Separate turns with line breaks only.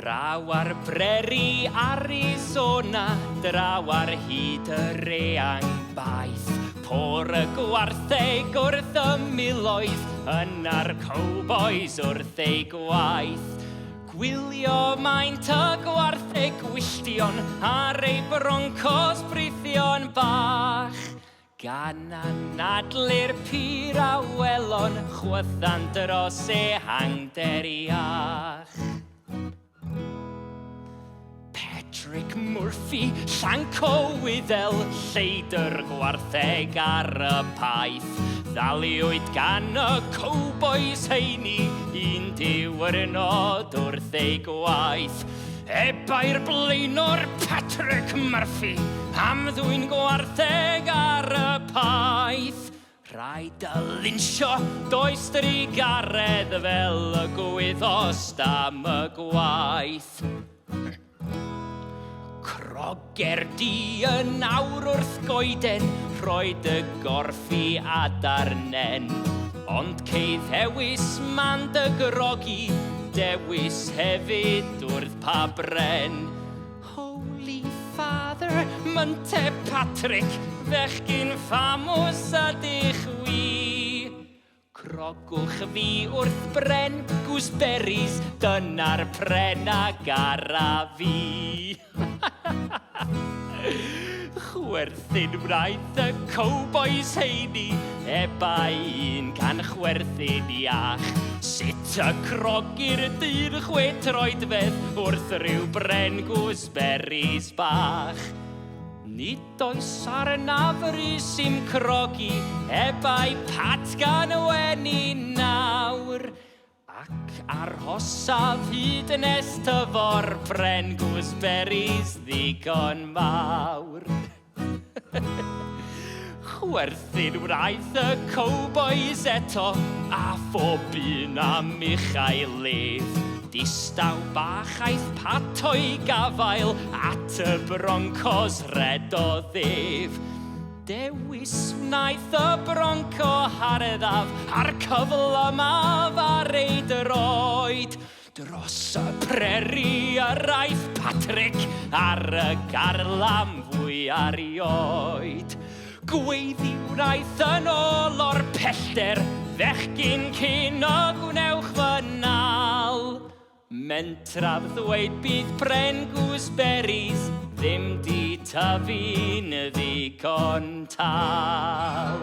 Draw ar breri Arizona, draw ar hyd yr eang baith. Por y gwartheg wrth y miloedd, yn ar cowboys wrth ei gwaith. Gwylio maint y gwartheg gwylltion ar ei broncos brithion bach. Gan anadlu'r pyr a welon, chwyddan dros e hangder iach. Patrick Murphy, llanco Wyddel, lleidr gwartheg ar y paith. Ddaliwyd gan y cowboys heini, un diwrnod wrth ei gwaith. Ebai'r blaenor Patrick Murphy, am ddwy'n gwartheg ar y paith. Rhaid y linsio, does dri garedd fel y gwyddosd am y gwaith. Croger di yn awr wrth goeden, roed y gorffi adarnen. Ond ceidd hewis man dy grogi, dewis hefyd wrth pa bren. Holy Father, mynte Patrick, fechgyn ffamws ydych wi. Crogwch fi wrth bren, gooseberries, dyna'r pren ag ara fi. Chwerthin wnaeth y cowboys heini, eba un gan chwerthin iach. Sut y crogi'r dyn chwetroedfedd wrth ryw bren gooseberries bach. Nid oes arnafru sy'n crogi, eba'i pat gan weni nawr. Ac arhosaf hyd nes tyfor bren gooseberries ddigon mawr. Chwerthin wnaeth y cowboys eto, a phob un a Michael Leaf. Distaw bach aeth pat o'i gafael at y broncos red o ddef. Dewis wnaeth y bronco hareddaf a'r cyflym af ar ei droed. Dros y preri yr aeth Patrick ar y garlam fwy arioed. Gweiddi wnaeth yn ôl o'r pellter, fechgyn cyn o gwnewch fy nal. Mentraf ddweud bydd pren gooseberries ddim di tyfu'n ddigon tal.